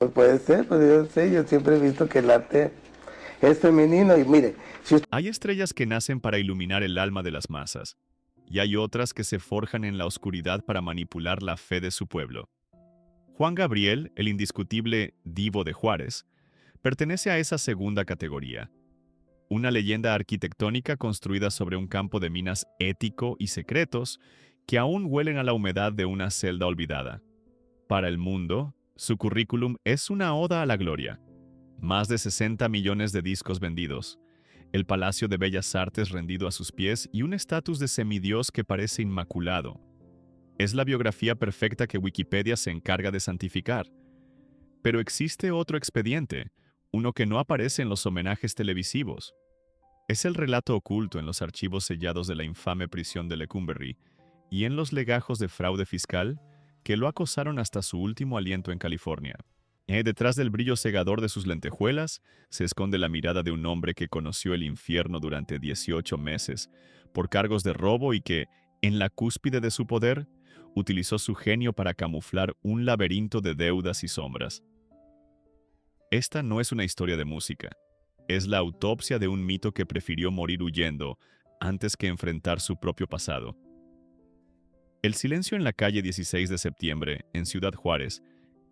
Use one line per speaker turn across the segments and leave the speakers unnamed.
Pues puede ser, pues yo sé, yo siempre he visto que el arte es femenino y mire, si usted...
Hay estrellas que nacen para iluminar el alma de las masas, y hay otras que se forjan en la oscuridad para manipular la fe de su pueblo. Juan Gabriel, el indiscutible divo de Juárez, pertenece a esa segunda categoría, una leyenda arquitectónica construida sobre un campo de minas ético y secretos que aún huelen a la humedad de una celda olvidada. Para el mundo, su currículum es una oda a la gloria. Más de 60 millones de discos vendidos, el Palacio de Bellas Artes rendido a sus pies y un estatus de semidios que parece inmaculado. Es la biografía perfecta que Wikipedia se encarga de santificar. Pero existe otro expediente, uno que no aparece en los homenajes televisivos. Es el relato oculto en los archivos sellados de la infame prisión de Lecumberri y en los legajos de fraude fiscal que lo acosaron hasta su último aliento en California. Detrás del brillo cegador de sus lentejuelas se esconde la mirada de un hombre que conoció el infierno durante 18 meses por cargos de robo y que, en la cúspide de su poder, utilizó su genio para camuflar un laberinto de deudas y sombras. Esta no es una historia de música. Es la autopsia de un mito que prefirió morir huyendo antes que enfrentar su propio pasado. El silencio en la calle 16 de septiembre, en Ciudad Juárez,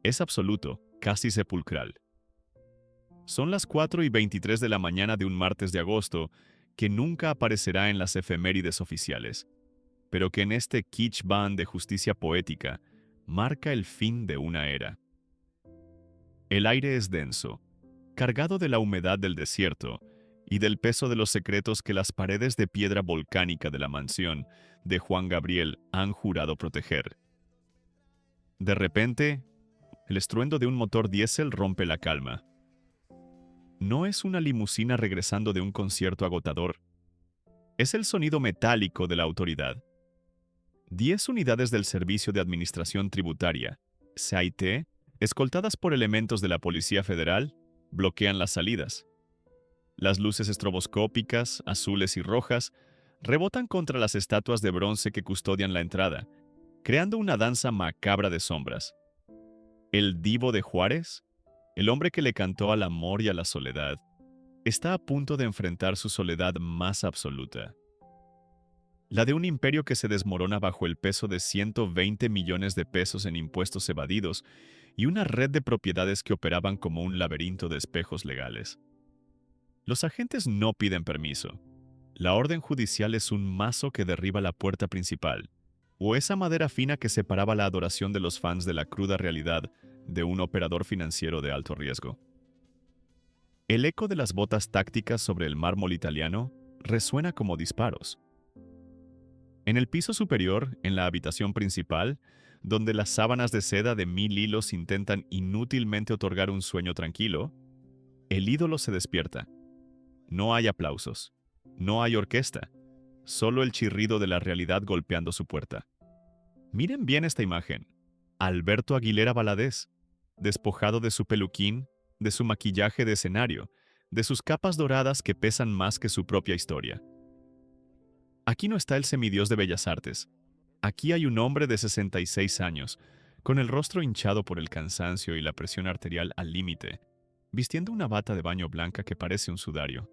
es absoluto, casi sepulcral. Son las 4:23 de la mañana de un martes de agosto que nunca aparecerá en las efemérides oficiales, pero que en este kitsch band de justicia poética marca el fin de una era. El aire es denso, cargado de la humedad del desierto y del peso de los secretos que las paredes de piedra volcánica de la mansión de Juan Gabriel han jurado proteger. De repente, el estruendo de un motor diésel rompe la calma. No es una limusina regresando de un concierto agotador. Es el sonido metálico de la autoridad. 10 unidades del Servicio de Administración Tributaria, SAIT, escoltadas por elementos de la Policía Federal, bloquean las salidas. Las luces estroboscópicas, azules y rojas, rebotan contra las estatuas de bronce que custodian la entrada, creando una danza macabra de sombras. El divo de Juárez, el hombre que le cantó al amor y a la soledad, está a punto de enfrentar su soledad más absoluta. La de un imperio que se desmorona bajo el peso de 120 millones de pesos en impuestos evadidos y una red de propiedades que operaban como un laberinto de espejos legales. Los agentes no piden permiso. La orden judicial es un mazo que derriba la puerta principal, o esa madera fina que separaba la adoración de los fans de la cruda realidad de un operador financiero de alto riesgo. El eco de las botas tácticas sobre el mármol italiano resuena como disparos. En el piso superior, en la habitación principal, donde las sábanas de seda de 1000 hilos intentan inútilmente otorgar un sueño tranquilo, el ídolo se despierta. No hay aplausos, no hay orquesta, solo el chirrido de la realidad golpeando su puerta. Miren bien esta imagen. Alberto Aguilera Valadez, despojado de su peluquín, de su maquillaje de escenario, de sus capas doradas que pesan más que su propia historia. Aquí no está el semidios de Bellas Artes. Aquí hay un hombre de 66 años, con el rostro hinchado por el cansancio y la presión arterial al límite, vistiendo una bata de baño blanca que parece un sudario.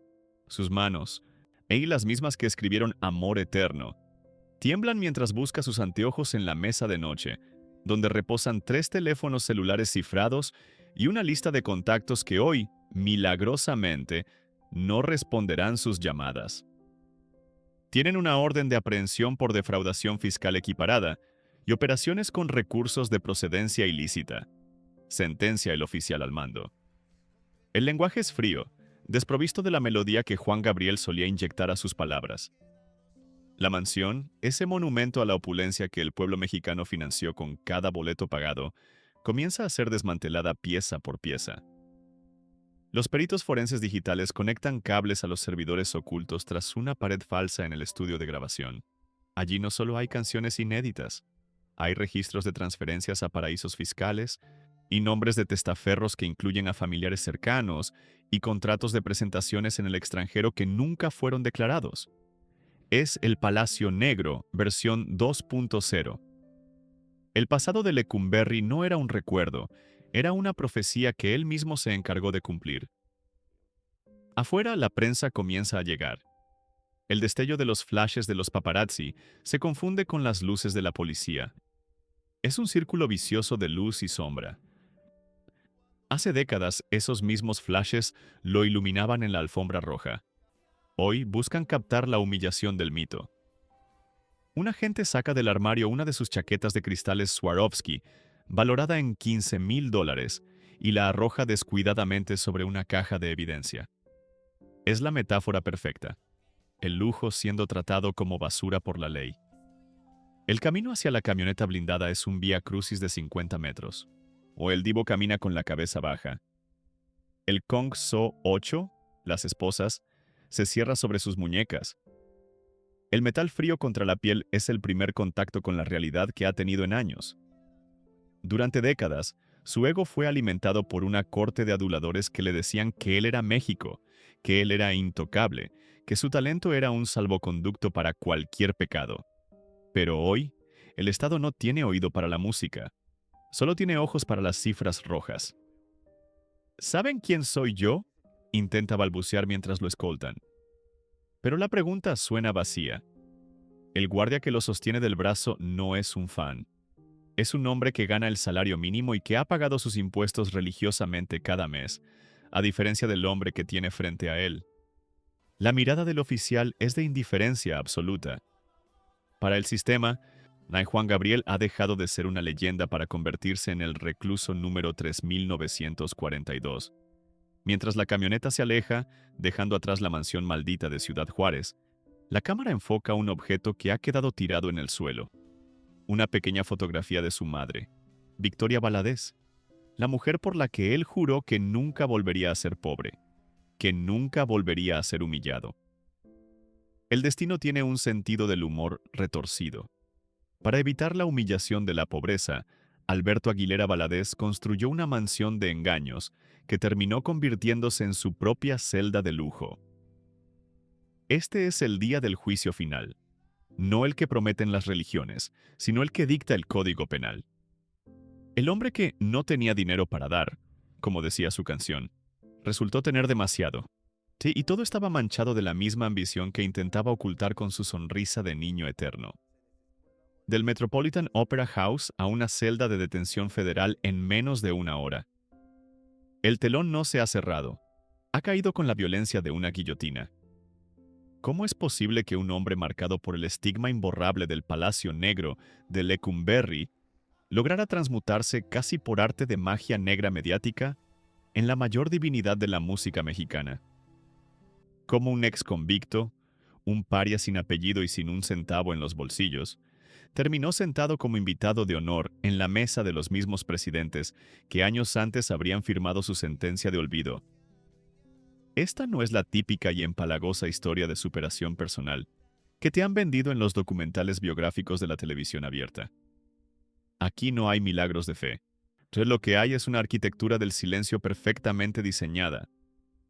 Sus manos, las mismas que escribieron Amor Eterno, tiemblan mientras busca sus anteojos en la mesa de noche, donde reposan 3 teléfonos celulares cifrados y una lista de contactos que hoy, milagrosamente, no responderán sus llamadas. Tienen una orden de aprehensión por defraudación fiscal equiparada y operaciones con recursos de procedencia ilícita, sentencia el oficial al mando. El lenguaje es frío, desprovisto de la melodía que Juan Gabriel solía inyectar a sus palabras. La mansión, ese monumento a la opulencia que el pueblo mexicano financió con cada boleto pagado, comienza a ser desmantelada pieza por pieza. Los peritos forenses digitales conectan cables a los servidores ocultos tras una pared falsa en el estudio de grabación. Allí no solo hay canciones inéditas, hay registros de transferencias a paraísos fiscales y nombres de testaferros que incluyen a familiares cercanos y contratos de presentaciones en el extranjero que nunca fueron declarados. Es el Palacio Negro, versión 2.0. El pasado de Lecumberri no era un recuerdo, Era una profecía que él mismo se encargó de cumplir. Afuera, la prensa comienza a llegar. El destello de los flashes de los paparazzi se confunde con las luces de la policía. Es un círculo vicioso de luz y sombra. Hace décadas, esos mismos flashes lo iluminaban en la alfombra roja. Hoy buscan captar la humillación del mito. Un agente saca del armario una de sus chaquetas de cristales Swarovski, valorada en $15,000, y la arroja descuidadamente sobre una caja de evidencia. Es la metáfora perfecta. El lujo siendo tratado como basura por la ley. El camino hacia la camioneta blindada es un vía crucis de 50 metros. O el divo camina con la cabeza baja. El Kong So 8, las esposas, se cierra sobre sus muñecas. El metal frío contra la piel es el primer contacto con la realidad que ha tenido en años. Durante décadas, su ego fue alimentado por una corte de aduladores que le decían que él era México, que él era intocable, que su talento era un salvoconducto para cualquier pecado. Pero hoy, el Estado no tiene oído para la música, solo tiene ojos para las cifras rojas. ¿Saben quién soy yo?, intenta balbucear mientras lo escoltan. Pero la pregunta suena vacía. El guardia que lo sostiene del brazo no es un fan. Es un hombre que gana el salario mínimo y que ha pagado sus impuestos religiosamente cada mes, a diferencia del hombre que tiene frente a él. La mirada del oficial es de indiferencia absoluta. Para el sistema, Nay Juan Gabriel ha dejado de ser una leyenda para convertirse en el recluso número 3942. Mientras la camioneta se aleja, dejando atrás la mansión maldita de Ciudad Juárez, la cámara enfoca un objeto que ha quedado tirado en el suelo. Una pequeña fotografía de su madre, Victoria Valadez, la mujer por la que él juró que nunca volvería a ser pobre, que nunca volvería a ser humillado. El destino tiene un sentido del humor retorcido. Para evitar la humillación de la pobreza, Alberto Aguilera Valadez construyó una mansión de engaños que terminó convirtiéndose en su propia celda de lujo. Este es el día del juicio final, no el que prometen las religiones, sino el que dicta el Código Penal. El hombre que no tenía dinero para dar, como decía su canción, resultó tener demasiado. Sí, y todo estaba manchado de la misma ambición que intentaba ocultar con su sonrisa de niño eterno. Del Metropolitan Opera House a una celda de detención federal en menos de una hora. El telón no se ha cerrado. Ha caído con la violencia de una guillotina. ¿Cómo es posible que un hombre marcado por el estigma imborrable del Palacio Negro de Lecumberri lograra transmutarse casi por arte de magia negra mediática en la mayor divinidad de la música mexicana? Como un ex convicto, un paria sin apellido y sin un centavo en los bolsillos, terminó sentado como invitado de honor en la mesa de los mismos presidentes que años antes habrían firmado su sentencia de olvido. Esta no es la típica y empalagosa historia de superación personal que te han vendido en los documentales biográficos de la televisión abierta. Aquí no hay milagros de fe. Entonces lo que hay es una arquitectura del silencio perfectamente diseñada.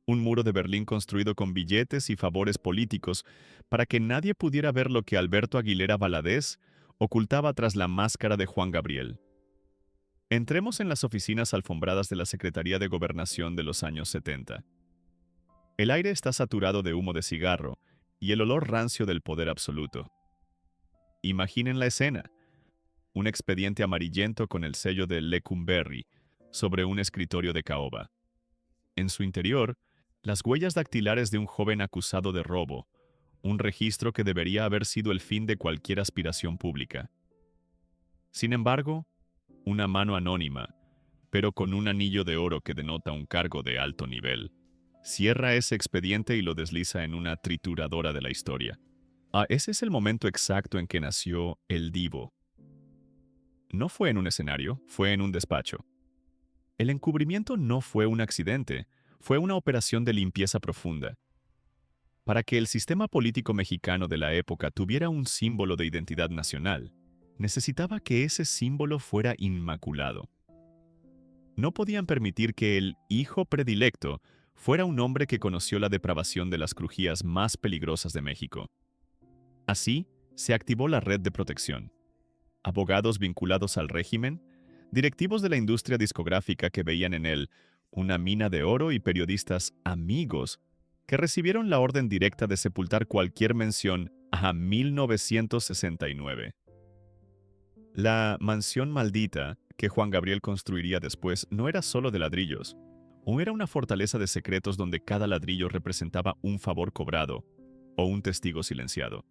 Un muro de Berlín construido con billetes y favores políticos para que nadie pudiera ver lo que Alberto Aguilera Valadez ocultaba tras la máscara de Juan Gabriel. Entremos en las oficinas alfombradas de la Secretaría de Gobernación de los años 70. El aire está saturado de humo de cigarro y el olor rancio del poder absoluto. Imaginen la escena. Un expediente amarillento con el sello de Lecumberri sobre un escritorio de caoba. En su interior, las huellas dactilares de un joven acusado de robo, un registro que debería haber sido el fin de cualquier aspiración pública. Sin embargo, una mano anónima, pero con un anillo de oro que denota un cargo de alto nivel, cierra ese expediente y lo desliza en una trituradora de la historia. Ese es el momento exacto en que nació el Divo. No fue en un escenario, fue en un despacho. El encubrimiento no fue un accidente, fue una operación de limpieza profunda. Para que el sistema político mexicano de la época tuviera un símbolo de identidad nacional, necesitaba que ese símbolo fuera inmaculado. No podían permitir que el hijo predilecto fuera un hombre que conoció la depravación de las crujías más peligrosas de México. Así, se activó la red de protección. Abogados vinculados al régimen, directivos de la industria discográfica que veían en él una mina de oro y periodistas amigos que recibieron la orden directa de sepultar cualquier mención a 1969. La mansión maldita que Juan Gabriel construiría después no era solo de ladrillos, o era una fortaleza de secretos donde cada ladrillo representaba un favor cobrado o un testigo silenciado.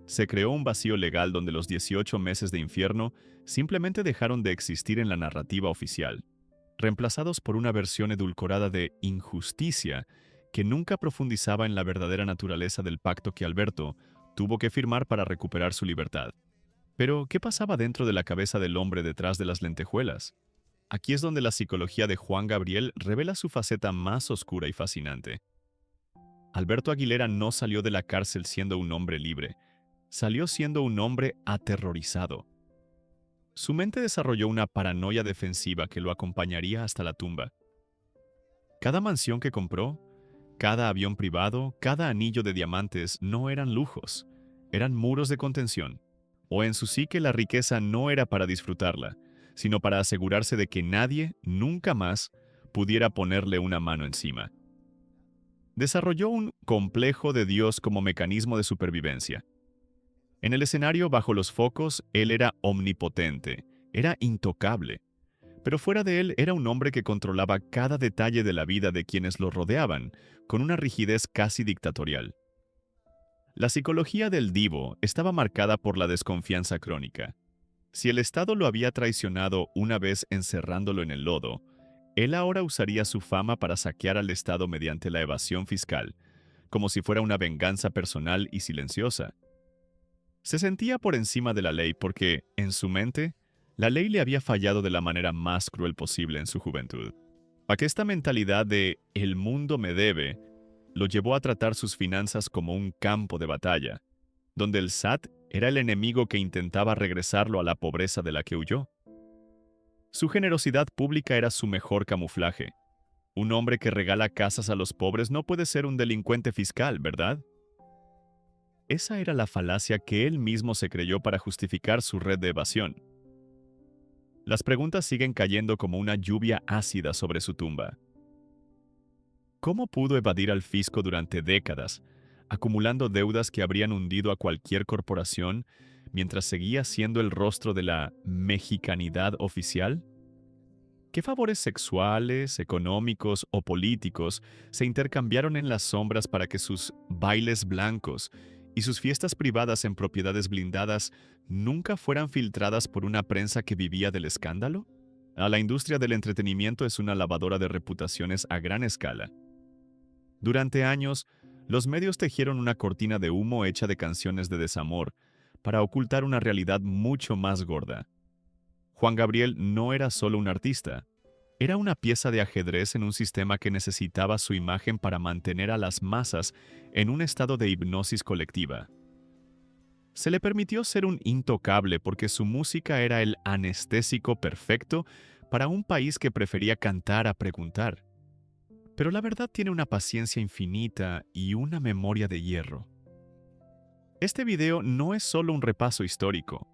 Se creó un vacío legal donde los 18 meses de infierno simplemente dejaron de existir en la narrativa oficial, reemplazados por una versión edulcorada de injusticia que nunca profundizaba en la verdadera naturaleza del pacto que Alberto tuvo que firmar para recuperar su libertad. Pero, ¿qué pasaba dentro de la cabeza del hombre detrás de las lentejuelas? Aquí es donde la psicología de Juan Gabriel revela su faceta más oscura y fascinante. Alberto Aguilera no salió de la cárcel siendo un hombre libre, salió siendo un hombre aterrorizado. Su mente desarrolló una paranoia defensiva que lo acompañaría hasta la tumba. Cada mansión que compró, cada avión privado, cada anillo de diamantes no eran lujos, eran muros de contención. O en su psique la riqueza no era para disfrutarla, sino para asegurarse de que nadie, nunca más, pudiera ponerle una mano encima. Desarrolló un complejo de Dios como mecanismo de supervivencia. En el escenario, bajo los focos, él era omnipotente, era intocable. Pero fuera de él era un hombre que controlaba cada detalle de la vida de quienes lo rodeaban, con una rigidez casi dictatorial. La psicología del divo estaba marcada por la desconfianza crónica. Si el Estado lo había traicionado una vez encerrándolo en el lodo, él ahora usaría su fama para saquear al Estado mediante la evasión fiscal, como si fuera una venganza personal y silenciosa. Se sentía por encima de la ley porque, en su mente, la ley le había fallado de la manera más cruel posible en su juventud. Aquesta mentalidad de «el mundo me debe» lo llevó a tratar sus finanzas como un campo de batalla, donde el SAT era el enemigo que intentaba regresarlo a la pobreza de la que huyó. Su generosidad pública era su mejor camuflaje. Un hombre que regala casas a los pobres no puede ser un delincuente fiscal, ¿verdad? Esa era la falacia que él mismo se creyó para justificar su red de evasión. Las preguntas siguen cayendo como una lluvia ácida sobre su tumba. ¿Cómo pudo evadir al fisco durante décadas, acumulando deudas que habrían hundido a cualquier corporación mientras seguía siendo el rostro de la mexicanidad oficial? ¿Qué favores sexuales, económicos o políticos se intercambiaron en las sombras para que sus bailes blancos y sus fiestas privadas en propiedades blindadas nunca fueran filtradas por una prensa que vivía del escándalo? La industria del entretenimiento es una lavadora de reputaciones a gran escala. Durante años, los medios tejieron una cortina de humo hecha de canciones de desamor para ocultar una realidad mucho más gorda. Juan Gabriel no era solo un artista, era una pieza de ajedrez en un sistema que necesitaba su imagen para mantener a las masas en un estado de hipnosis colectiva. Se le permitió ser un intocable porque su música era el anestésico perfecto para un país que prefería cantar a preguntar. Pero la verdad tiene una paciencia infinita y una memoria de hierro. Este video no es solo un repaso histórico,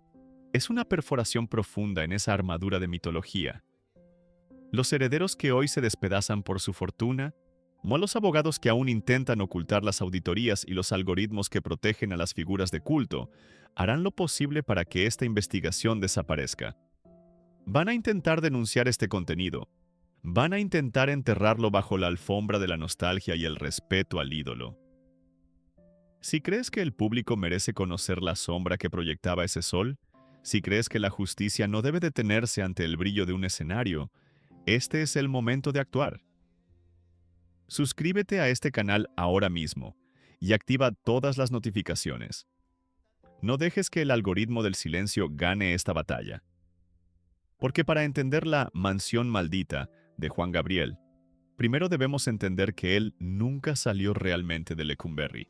es una perforación profunda en esa armadura de mitología. Los herederos que hoy se despedazan por su fortuna, o los abogados que aún intentan ocultar las auditorías y los algoritmos que protegen a las figuras de culto, harán lo posible para que esta investigación desaparezca. Van a intentar denunciar este contenido. Van a intentar enterrarlo bajo la alfombra de la nostalgia y el respeto al ídolo. Si crees que el público merece conocer la sombra que proyectaba ese sol, si crees que la justicia no debe detenerse ante el brillo de un escenario, este es el momento de actuar. Suscríbete a este canal ahora mismo y activa todas las notificaciones. No dejes que el algoritmo del silencio gane esta batalla. Porque para entender la mansión maldita de Juan Gabriel, primero debemos entender que él nunca salió realmente de Lecumberri.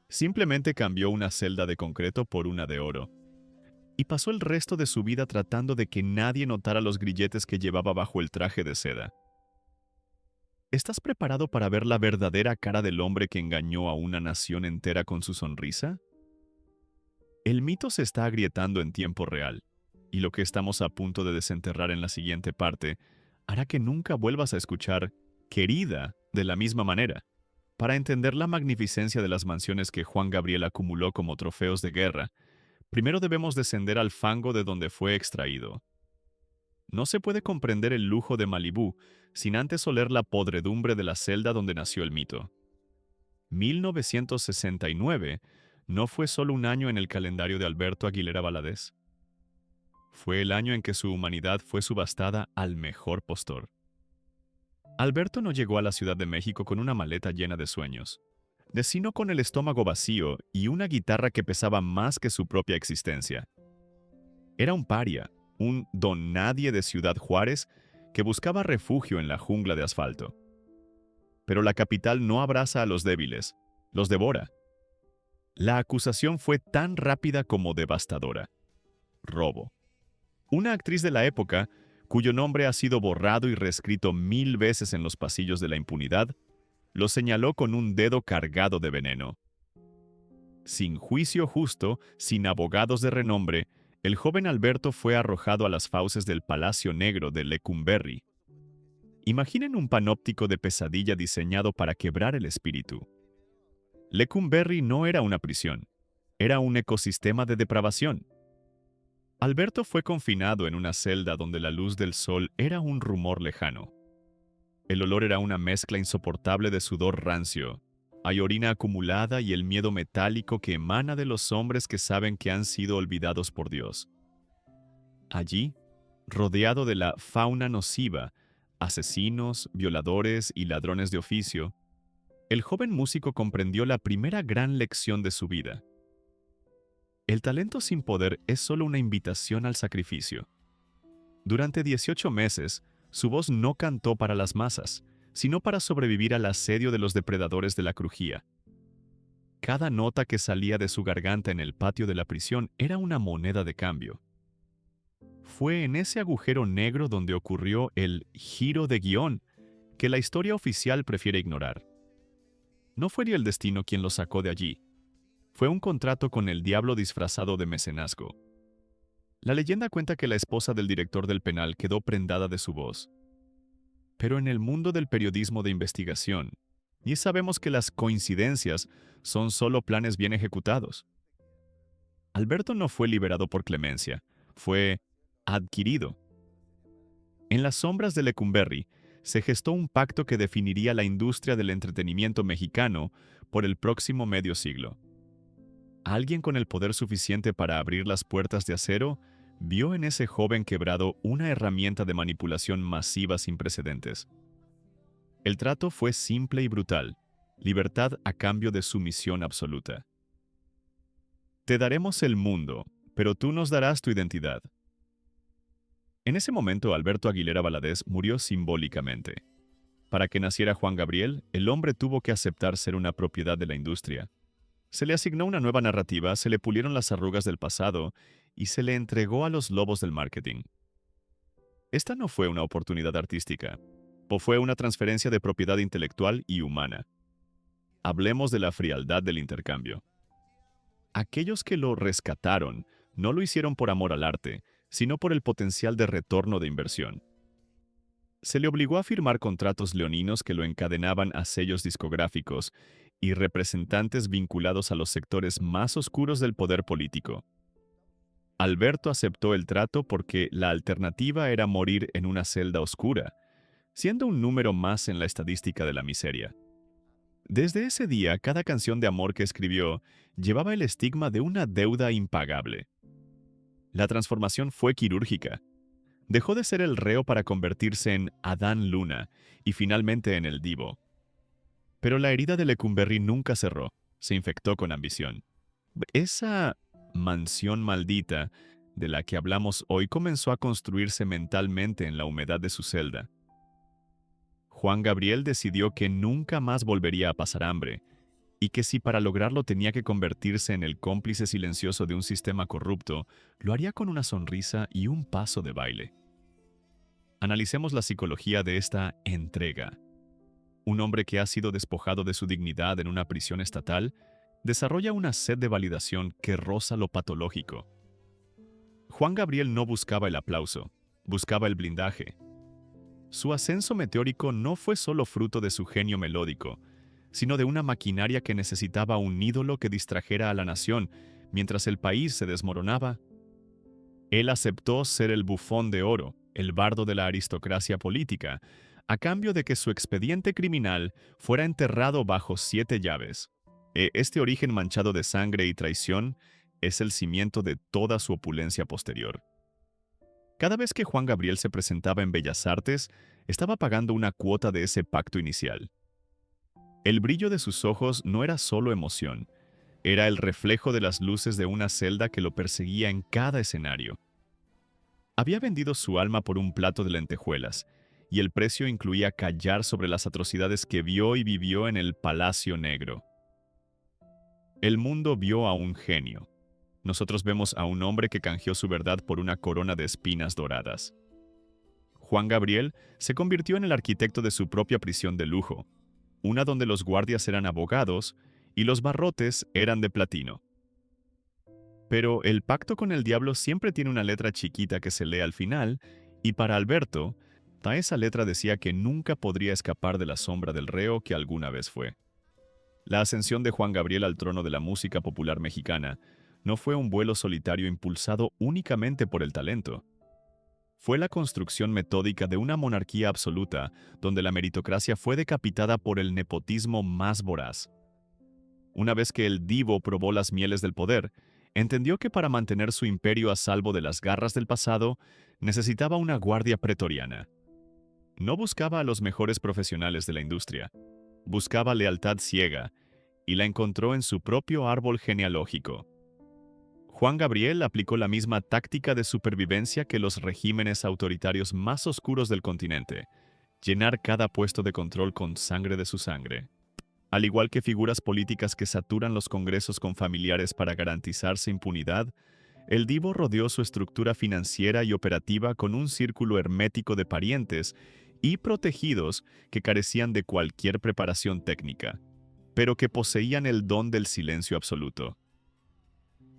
Simplemente cambió una celda de concreto por una de oro. Y pasó el resto de su vida tratando de que nadie notara los grilletes que llevaba bajo el traje de seda. ¿Estás preparado para ver la verdadera cara del hombre que engañó a una nación entera con su sonrisa? El mito se está agrietando en tiempo real. y lo que estamos a punto de desenterrar en la siguiente parte hará que nunca vuelvas a escuchar querida de la misma manera. Para entender la magnificencia de las mansiones que Juan Gabriel acumuló como trofeos de guerra, primero debemos descender al fango de donde fue extraído. No se puede comprender el lujo de Malibú sin antes oler la podredumbre de la celda donde nació el mito. 1969 no fue solo un año en el calendario de Alberto Aguilera Valadez. Fue el año en que su humanidad fue subastada al mejor postor. Alberto no llegó a la Ciudad de México con una maleta llena de sueños, sino con el estómago vacío y una guitarra que pesaba más que su propia existencia. Era un paria, un don nadie de Ciudad Juárez que buscaba refugio en la jungla de asfalto. Pero la capital no abraza a los débiles, los devora. La acusación fue tan rápida como devastadora. Robo. Una actriz de la época, cuyo nombre ha sido borrado y reescrito 1000 veces en los pasillos de la impunidad, lo señaló con un dedo cargado de veneno. Sin juicio justo, sin abogados de renombre, el joven Alberto fue arrojado a las fauces del Palacio Negro de Lecumberri. Imaginen un panóptico de pesadilla diseñado para quebrar el espíritu. Lecumberri no era una prisión, era un ecosistema de depravación. Alberto fue confinado en una celda donde la luz del sol era un rumor lejano. El olor era una mezcla insoportable de sudor rancio. Hay orina acumulada y el miedo metálico que emana de los hombres que saben que han sido olvidados por Dios. Allí, rodeado de la fauna nociva, asesinos, violadores y ladrones de oficio, el joven músico comprendió la primera gran lección de su vida. El talento sin poder es solo una invitación al sacrificio. Durante 18 meses, su voz no cantó para las masas, sino para sobrevivir al asedio de los depredadores de la crujía. Cada nota que salía de su garganta en el patio de la prisión era una moneda de cambio. Fue en ese agujero negro donde ocurrió el giro de guión que la historia oficial prefiere ignorar. No fue ni el destino quien lo sacó de allí. Fue un contrato con el diablo disfrazado de mecenazgo. La leyenda cuenta que la esposa del director del penal quedó prendada de su voz. Pero en el mundo del periodismo de investigación, y sabemos que las coincidencias son solo planes bien ejecutados. Alberto no fue liberado por clemencia, fue adquirido. En las sombras de Lecumberri se gestó un pacto que definiría la industria del entretenimiento mexicano por el próximo medio siglo. Alguien con el poder suficiente para abrir las puertas de acero vio en ese joven quebrado una herramienta de manipulación masiva sin precedentes. El trato fue simple y brutal, libertad a cambio de sumisión absoluta. Te daremos el mundo, pero tú nos darás tu identidad. En ese momento, Alberto Aguilera Valadez murió simbólicamente. Para que naciera Juan Gabriel, el hombre tuvo que aceptar ser una propiedad de la industria. Se le asignó una nueva narrativa, se le pulieron las arrugas del pasado y se le entregó a los lobos del marketing. Esta no fue una oportunidad artística, o fue una transferencia de propiedad intelectual y humana. Hablemos de la frialdad del intercambio. Aquellos que lo rescataron no lo hicieron por amor al arte, sino por el potencial de retorno de inversión. Se le obligó a firmar contratos leoninos que lo encadenaban a sellos discográficos y representantes vinculados a los sectores más oscuros del poder político. Alberto aceptó el trato porque la alternativa era morir en una celda oscura, siendo un número más en la estadística de la miseria. Desde ese día, cada canción de amor que escribió llevaba el estigma de una deuda impagable. La transformación fue quirúrgica. Dejó de ser el reo para convertirse en Adán Luna y finalmente en el divo. Pero la herida de Lecumberri nunca cerró, se infectó con ambición. Esa mansión maldita de la que hablamos hoy comenzó a construirse mentalmente en la humedad de su celda. Juan Gabriel decidió que nunca más volvería a pasar hambre, y que si para lograrlo tenía que convertirse en el cómplice silencioso de un sistema corrupto, lo haría con una sonrisa y un paso de baile. Analicemos la psicología de esta entrega. Un hombre que ha sido despojado de su dignidad en una prisión estatal desarrolla una sed de validación que roza lo patológico. Juan Gabriel no buscaba el aplauso, buscaba el blindaje. Su ascenso meteórico no fue solo fruto de su genio melódico, sino de una maquinaria que necesitaba un ídolo que distrajera a la nación mientras el país se desmoronaba. Él aceptó ser el bufón de oro, el bardo de la aristocracia política, a cambio de que su expediente criminal fuera enterrado bajo 7 llaves. Este origen manchado de sangre y traición es el cimiento de toda su opulencia posterior. Cada vez que Juan Gabriel se presentaba en Bellas Artes, estaba pagando una cuota de ese pacto inicial. El brillo de sus ojos no era solo emoción, era el reflejo de las luces de una celda que lo perseguía en cada escenario. Había vendido su alma por un plato de lentejuelas, y el precio incluía callar sobre las atrocidades que vio y vivió en el Palacio Negro. El mundo vio a un genio. Nosotros vemos a un hombre que canjeó su verdad por una corona de espinas doradas. Juan Gabriel se convirtió en el arquitecto de su propia prisión de lujo, una donde los guardias eran abogados y los barrotes eran de platino. Pero el pacto con el diablo siempre tiene una letra chiquita que se lee al final, y para Alberto, esa letra decía que nunca podría escapar de la sombra del reo que alguna vez fue. La ascensión de Juan Gabriel al trono de la música popular mexicana no fue un vuelo solitario impulsado únicamente por el talento. Fue la construcción metódica de una monarquía absoluta donde la meritocracia fue decapitada por el nepotismo más voraz. Una vez que el divo probó las mieles del poder, entendió que para mantener su imperio a salvo de las garras del pasado, necesitaba una guardia pretoriana. No buscaba a los mejores profesionales de la industria, buscaba lealtad ciega, y la encontró en su propio árbol genealógico. Juan Gabriel aplicó la misma táctica de supervivencia que los regímenes autoritarios más oscuros del continente: llenar cada puesto de control con sangre de su sangre. Al igual que figuras políticas que saturan los congresos con familiares para garantizarse impunidad, el divo rodeó su estructura financiera y operativa con un círculo hermético de parientes y protegidos que carecían de cualquier preparación técnica, pero que poseían el don del silencio absoluto.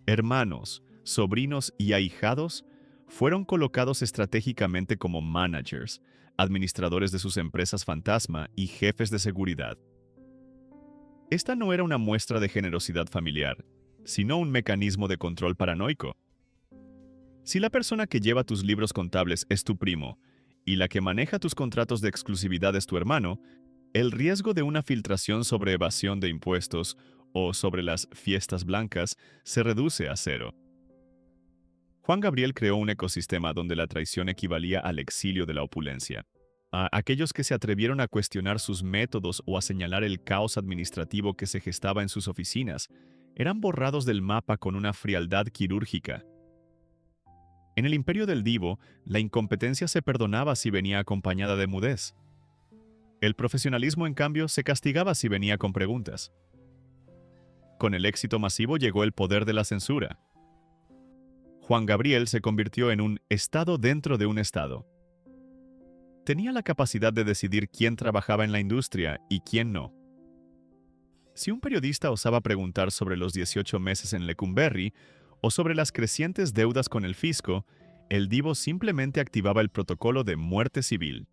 Hermanos, sobrinos y ahijados fueron colocados estratégicamente como managers, administradores de sus empresas fantasma y jefes de seguridad. Esta no era una muestra de generosidad familiar, sino un mecanismo de control paranoico. Si la persona que lleva tus libros contables es tu primo y la que maneja tus contratos de exclusividad es tu hermano, el riesgo de una filtración sobre evasión de impuestos o sobre las fiestas blancas se reduce a 0. Juan Gabriel creó un ecosistema donde la traición equivalía al exilio de la opulencia. A aquellos que se atrevieron a cuestionar sus métodos o a señalar el caos administrativo que se gestaba en sus oficinas, eran borrados del mapa con una frialdad quirúrgica. En el imperio del divo, la incompetencia se perdonaba si venía acompañada de mudez. El profesionalismo, en cambio, se castigaba si venía con preguntas. Con el éxito masivo llegó el poder de la censura. Juan Gabriel se convirtió en un estado dentro de un estado. Tenía la capacidad de decidir quién trabajaba en la industria y quién no. Si un periodista osaba preguntar sobre los 18 meses en Lecumberri o sobre las crecientes deudas con el fisco, el divo simplemente activaba el protocolo de muerte civil.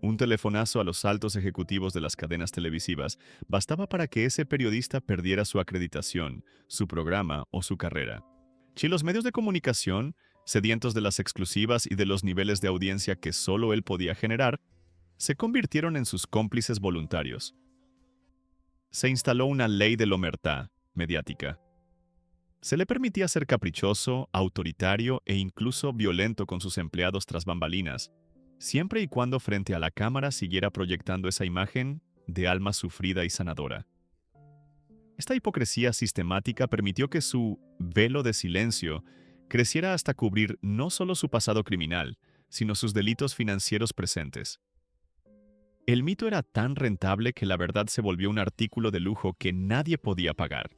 Un telefonazo a los altos ejecutivos de las cadenas televisivas bastaba para que ese periodista perdiera su acreditación, su programa o su carrera. Si los medios de comunicación, sedientos de las exclusivas y de los niveles de audiencia que solo él podía generar, se convirtieron en sus cómplices voluntarios. Se instaló una ley de l'omertà mediática. Se le permitía ser caprichoso, autoritario e incluso violento con sus empleados tras bambalinas, siempre y cuando frente a la cámara siguiera proyectando esa imagen de alma sufrida y sanadora. Esta hipocresía sistemática permitió que su velo de silencio creciera hasta cubrir no solo su pasado criminal, sino sus delitos financieros presentes. El mito era tan rentable que la verdad se volvió un artículo de lujo que nadie podía pagar.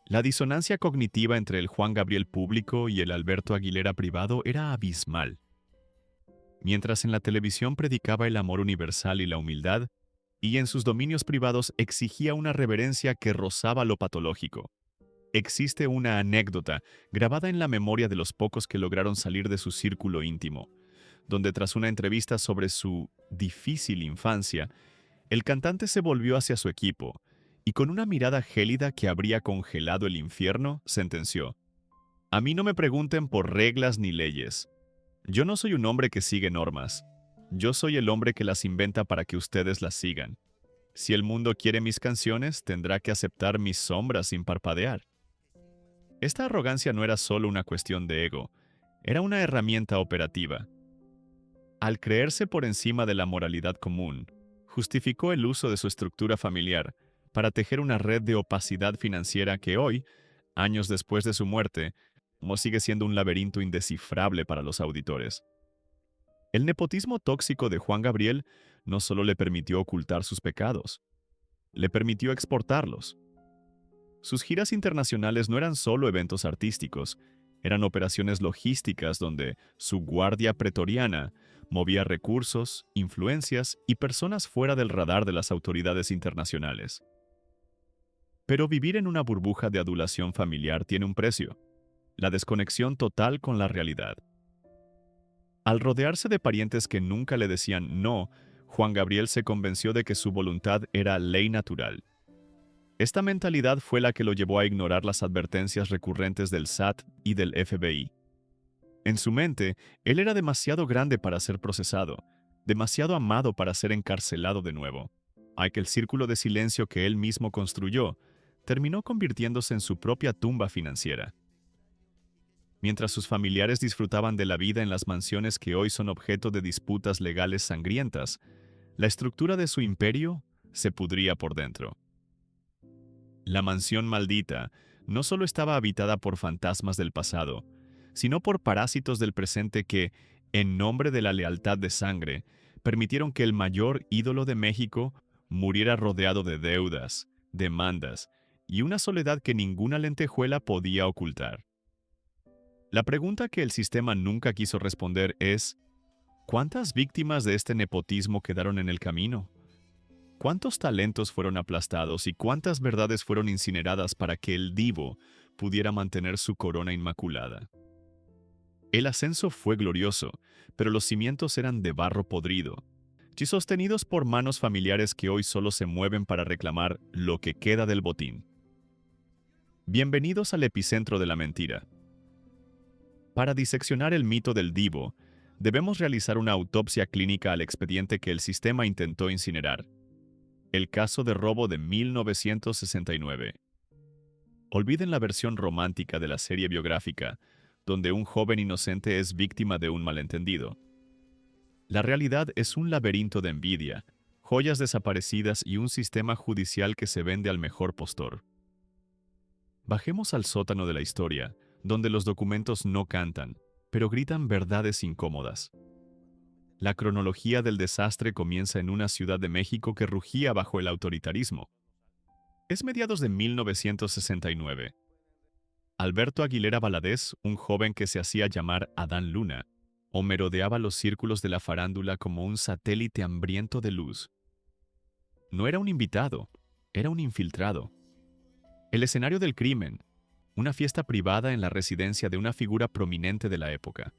La disonancia cognitiva entre el Juan Gabriel público y el Alberto Aguilera privado era abismal. Mientras en la televisión predicaba el amor universal y la humildad, y en sus dominios privados exigía una reverencia que rozaba lo patológico. Existe una anécdota grabada en la memoria de los pocos que lograron salir de su círculo íntimo, donde tras una entrevista sobre su difícil infancia, el cantante se volvió hacia su equipo y con una mirada gélida que habría congelado el infierno, sentenció: "A mí no me pregunten por reglas ni leyes. Yo no soy un hombre que sigue normas. Yo soy el hombre que las inventa para que ustedes las sigan. Si el mundo quiere mis canciones, tendrá que aceptar mis sombras sin parpadear". Esta arrogancia no era solo una cuestión de ego, era una herramienta operativa. Al creerse por encima de la moralidad común, justificó el uso de su estructura familiar para tejer una red de opacidad financiera que hoy, años después de su muerte, como sigue siendo un laberinto indescifrable para los auditores. El nepotismo tóxico de Juan Gabriel no solo le permitió ocultar sus pecados, le permitió exportarlos. Sus giras internacionales no eran solo eventos artísticos, eran operaciones logísticas donde su guardia pretoriana movía recursos, influencias y personas fuera del radar de las autoridades internacionales. Pero vivir en una burbuja de adulación familiar tiene un precio: la desconexión total con la realidad. Al rodearse de parientes que nunca le decían no, Juan Gabriel se convenció de que su voluntad era ley natural. Esta mentalidad fue la que lo llevó a ignorar las advertencias recurrentes del SAT y del FBI. En su mente, él era demasiado grande para ser procesado, demasiado amado para ser encarcelado de nuevo. El círculo de silencio que él mismo construyó terminó convirtiéndose en su propia tumba financiera. Mientras sus familiares disfrutaban de la vida en las mansiones que hoy son objeto de disputas legales sangrientas, la estructura de su imperio se pudría por dentro. La mansión maldita no solo estaba habitada por fantasmas del pasado, sino por parásitos del presente que, en nombre de la lealtad de sangre, permitieron que el mayor ídolo de México muriera rodeado de deudas, demandas y una soledad que ninguna lentejuela podía ocultar. La pregunta que el sistema nunca quiso responder es: ¿cuántas víctimas de este nepotismo quedaron en el camino? ¿Cuántos talentos fueron aplastados y cuántas verdades fueron incineradas para que el divo pudiera mantener su corona inmaculada? El ascenso fue glorioso, pero los cimientos eran de barro podrido, y sostenidos por manos familiares que hoy solo se mueven para reclamar lo que queda del botín. Bienvenidos al epicentro de la mentira. Para diseccionar el mito del divo, debemos realizar una autopsia clínica al expediente que el sistema intentó incinerar: el caso de robo de 1969. Olviden la versión romántica de la serie biográfica, donde un joven inocente es víctima de un malentendido. La realidad es un laberinto de envidia, joyas desaparecidas y un sistema judicial que se vende al mejor postor. Bajemos al sótano de la historia, donde los documentos no cantan, pero gritan verdades incómodas. La cronología del desastre comienza en una Ciudad de México que rugía bajo el autoritarismo. Es mediados de 1969. Alberto Aguilera Valadez, un joven que se hacía llamar Adán Luna, merodeaba los círculos de la farándula como un satélite hambriento de luz. No era un invitado, era un infiltrado. El escenario del crimen, una fiesta privada en la residencia de una figura prominente de la época.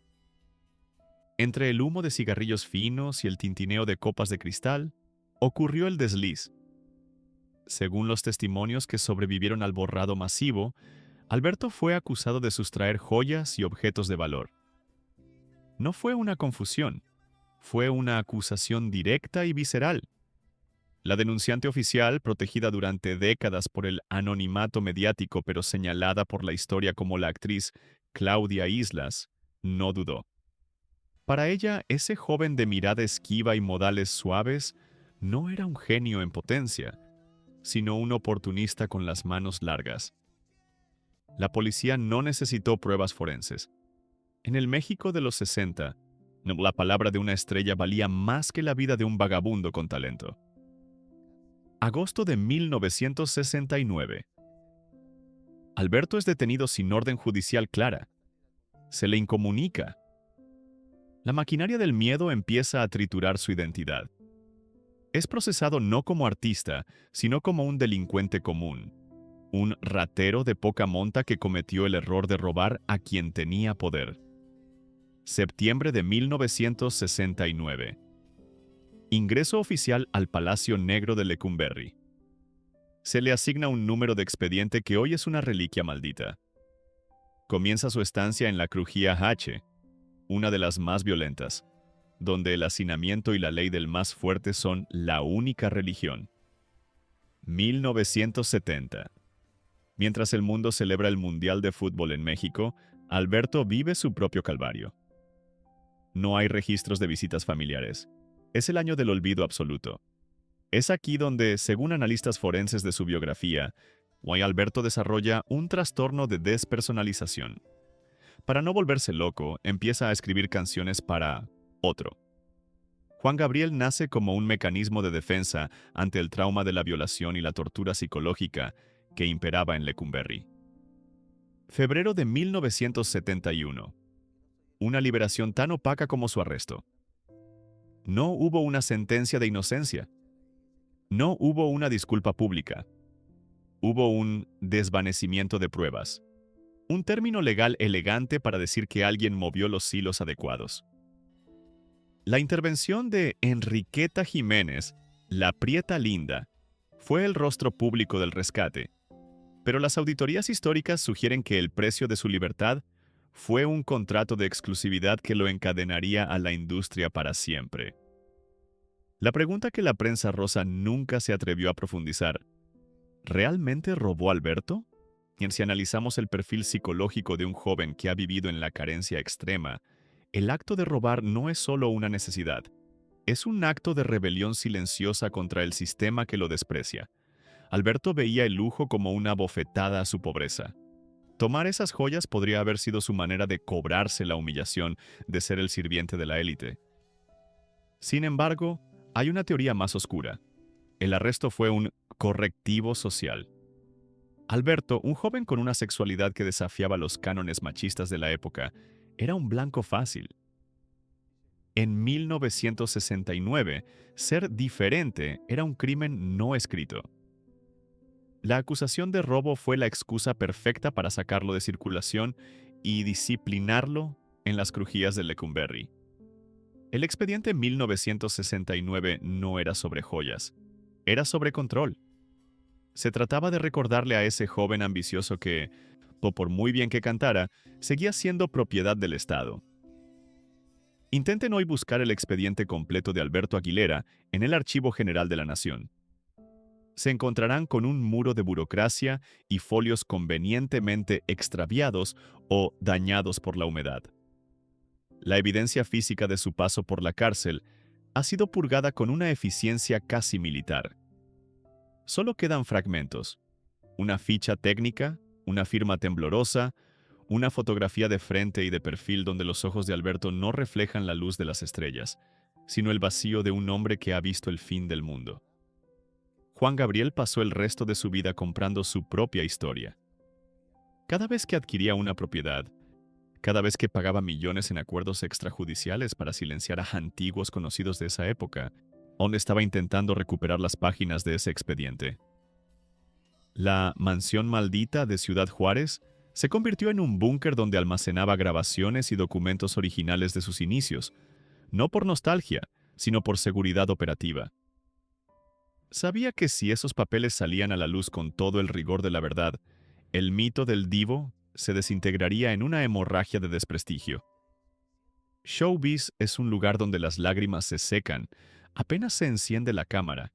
Entre el humo de cigarrillos finos y el tintineo de copas de cristal, ocurrió el desliz. Según los testimonios que sobrevivieron al borrado masivo, Alberto fue acusado de sustraer joyas y objetos de valor. No fue una confusión, fue una acusación directa y visceral. La denunciante oficial, protegida durante décadas por el anonimato mediático pero señalada por la historia como la actriz Claudia Islas, no dudó. Para ella, ese joven de mirada esquiva y modales suaves no era un genio en potencia, sino un oportunista con las manos largas. La policía no necesitó pruebas forenses. En el México de los 60, la palabra de una estrella valía más que la vida de un vagabundo con talento. Agosto de 1969. Alberto es detenido sin orden judicial clara. Se le incomunica. La maquinaria del miedo empieza a triturar su identidad. Es procesado no como artista, sino como un delincuente común. un ratero de poca monta que cometió el error de robar a quien tenía poder. Septiembre de 1969. Ingreso oficial al Palacio Negro de Lecumberri. Se le asigna un número de expediente que hoy es una reliquia maldita. Comienza su estancia en la crujía H, una de las más violentas, donde el hacinamiento y la ley del más fuerte son la única religión. 1970. Mientras el mundo celebra el Mundial de Fútbol en México, Alberto vive su propio calvario. No hay registros de visitas familiares. Es el año del olvido absoluto. Es aquí donde, según analistas forenses de su biografía, Guay Alberto desarrolla un trastorno de despersonalización. Para no volverse loco, empieza a escribir canciones para otro. Juan Gabriel nace como un mecanismo de defensa ante el trauma de la violación y la tortura psicológica que imperaba en Lecumberri. Febrero de 1971. Una liberación tan opaca como su arresto. No hubo una sentencia de inocencia. No hubo una disculpa pública. Hubo un desvanecimiento de pruebas. Un término legal elegante para decir que alguien movió los hilos adecuados. La intervención de Enriqueta Jiménez, la Prieta Linda, fue el rostro público del rescate, pero las auditorías históricas sugieren que el precio de su libertad fue un contrato de exclusividad que lo encadenaría a la industria para siempre. La pregunta que la prensa rosa nunca se atrevió a profundizar: ¿realmente robó Alberto? Y si analizamos el perfil psicológico de un joven que ha vivido en la carencia extrema, el acto de robar no es solo una necesidad, es un acto de rebelión silenciosa contra el sistema que lo desprecia. Alberto veía el lujo como una bofetada a su pobreza. Tomar esas joyas podría haber sido su manera de cobrarse la humillación de ser el sirviente de la élite. Sin embargo, hay una teoría más oscura. El arresto fue un correctivo social. Alberto, un joven con una sexualidad que desafiaba los cánones machistas de la época, era un blanco fácil. En 1969, ser diferente era un crimen no escrito. La acusación de robo fue la excusa perfecta para sacarlo de circulación y disciplinarlo en las crujías de Lecumberri. El expediente 1969 no era sobre joyas, era sobre control. Se trataba de recordarle a ese joven ambicioso que, por muy bien que cantara, seguía siendo propiedad del Estado. Intenten hoy buscar el expediente completo de Alberto Aguilera en el Archivo General de la Nación. Se encontrarán con un muro de burocracia y folios convenientemente extraviados o dañados por la humedad. La evidencia física de su paso por la cárcel ha sido purgada con una eficiencia casi militar. Solo quedan fragmentos: una ficha técnica, una firma temblorosa, una fotografía de frente y de perfil donde los ojos de Alberto no reflejan la luz de las estrellas, sino el vacío de un hombre que ha visto el fin del mundo. Juan Gabriel pasó el resto de su vida comprando su propia historia. Cada vez que adquiría una propiedad, cada vez que pagaba millones en acuerdos extrajudiciales para silenciar a antiguos conocidos de esa época, aún estaba intentando recuperar las páginas de ese expediente. La mansión maldita de Ciudad Juárez se convirtió en un búnker donde almacenaba grabaciones y documentos originales de sus inicios, no por nostalgia, sino por seguridad operativa. Sabía que si esos papeles salían a la luz con todo el rigor de la verdad, el mito del divo se desintegraría en una hemorragia de desprestigio. Showbiz es un lugar donde las lágrimas se secan, apenas se enciende la cámara,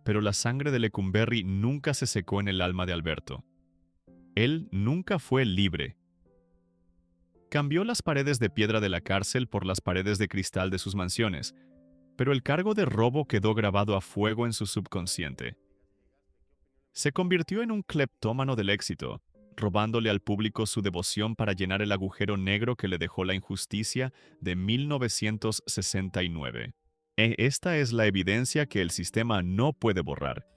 pero la sangre de Lecumberri nunca se secó en el alma de Alberto. Él nunca fue libre. Cambió las paredes de piedra de la cárcel por las paredes de cristal de sus mansiones, pero el cargo de robo quedó grabado a fuego en su subconsciente. Se convirtió en un cleptómano del éxito, robándole al público su devoción para llenar el agujero negro que le dejó la injusticia de 1969. Esta es la evidencia que el sistema no puede borrar.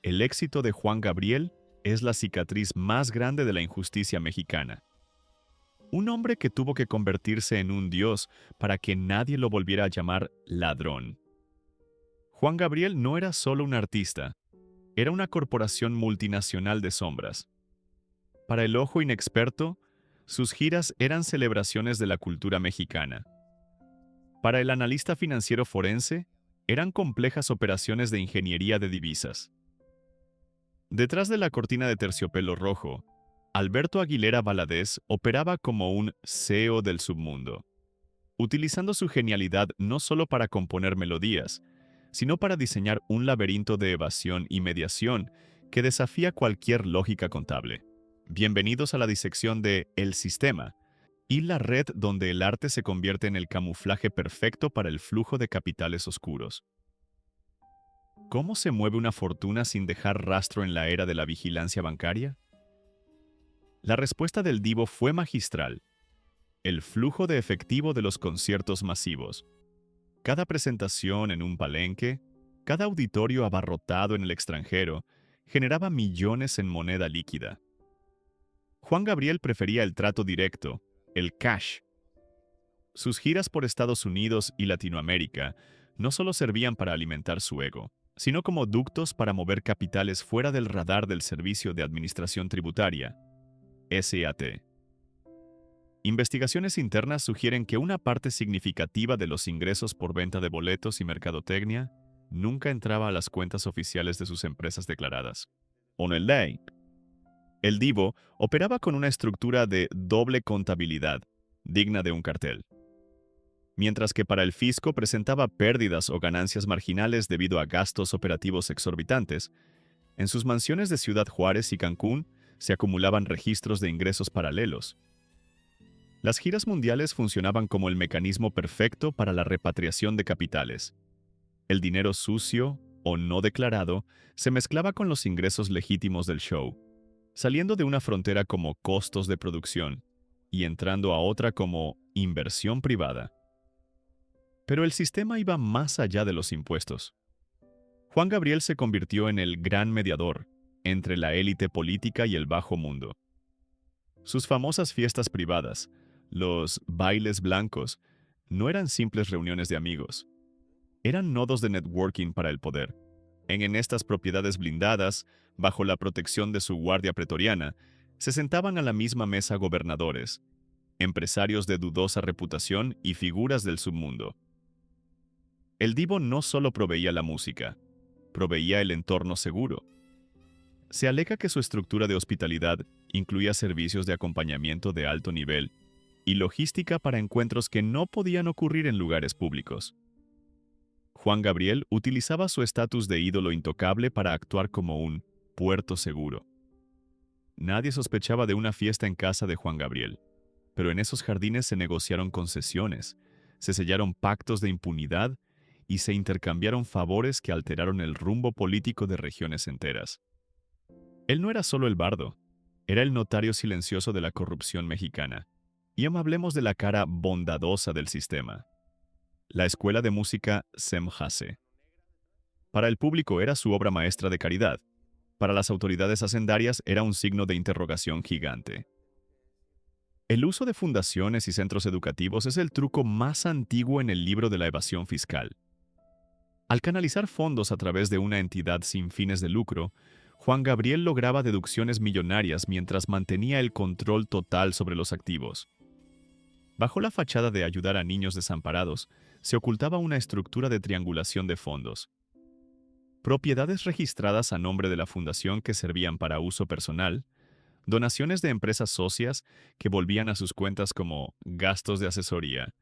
El éxito de Juan Gabriel es la cicatriz más grande de la injusticia mexicana. Un hombre que tuvo que convertirse en un dios para que nadie lo volviera a llamar ladrón. Juan Gabriel no era solo un artista, era una corporación multinacional de sombras. Para el ojo inexperto, sus giras eran celebraciones de la cultura mexicana. Para el analista financiero forense, eran complejas operaciones de ingeniería de divisas. Detrás de la cortina de terciopelo rojo, Alberto Aguilera Valadez operaba como un CEO del submundo, utilizando su genialidad no solo para componer melodías, sino para diseñar un laberinto de evasión y mediación que desafía cualquier lógica contable. Bienvenidos a la disección de El Sistema y la red donde el arte se convierte en el camuflaje perfecto para el flujo de capitales oscuros. ¿Cómo se mueve una fortuna sin dejar rastro en la era de la vigilancia bancaria? La respuesta del Divo fue magistral: el flujo de efectivo de los conciertos masivos. Cada presentación en un palenque, cada auditorio abarrotado en el extranjero, generaba millones en moneda líquida. Juan Gabriel prefería el trato directo, el cash. Sus giras por Estados Unidos y Latinoamérica no solo servían para alimentar su ego, sino como ductos para mover capitales fuera del radar del Servicio de Administración Tributaria, SAT. Investigaciones internas sugieren que una parte significativa de los ingresos por venta de boletos y mercadotecnia nunca entraba a las cuentas oficiales de sus empresas declaradas. Onelay. El Divo operaba con una estructura de doble contabilidad, digna de un cartel. Mientras que para el fisco presentaba pérdidas o ganancias marginales debido a gastos operativos exorbitantes, en sus mansiones de Ciudad Juárez y Cancún se acumulaban registros de ingresos paralelos. Las giras mundiales funcionaban como el mecanismo perfecto para la repatriación de capitales. El dinero sucio o no declarado se mezclaba con los ingresos legítimos del show, saliendo de una frontera como costos de producción y entrando a otra como inversión privada. Pero el sistema iba más allá de los impuestos. Juan Gabriel se convirtió en el gran mediador entre la élite política y el bajo mundo. Sus famosas fiestas privadas, los bailes blancos, no eran simples reuniones de amigos. Eran nodos de networking para el poder. En estas propiedades blindadas, bajo la protección de su guardia pretoriana, se sentaban a la misma mesa gobernadores, empresarios de dudosa reputación y figuras del submundo. El Divo no solo proveía la música, proveía el entorno seguro. Se alega que su estructura de hospitalidad incluía servicios de acompañamiento de alto nivel y logística para encuentros que no podían ocurrir en lugares públicos. Juan Gabriel utilizaba su estatus de ídolo intocable para actuar como un puerto seguro. Nadie sospechaba de una fiesta en casa de Juan Gabriel, pero en esos jardines se negociaron concesiones, se sellaron pactos de impunidad y se intercambiaron favores que alteraron el rumbo político de regiones enteras. Él no era solo el bardo, era el notario silencioso de la corrupción mexicana. Y hablemos de la cara bondadosa del sistema. La escuela de música SEMJASE. Para el público era su obra maestra de caridad. Para las autoridades hacendarias era un signo de interrogación gigante. El uso de fundaciones y centros educativos es el truco más antiguo en el libro de la evasión fiscal. Al canalizar fondos a través de una entidad sin fines de lucro, Juan Gabriel lograba deducciones millonarias mientras mantenía el control total sobre los activos. Bajo la fachada de ayudar a niños desamparados, se ocultaba una estructura de triangulación de fondos. Propiedades registradas a nombre de la fundación que servían para uso personal, donaciones de empresas socias que volvían a sus cuentas como gastos de asesoría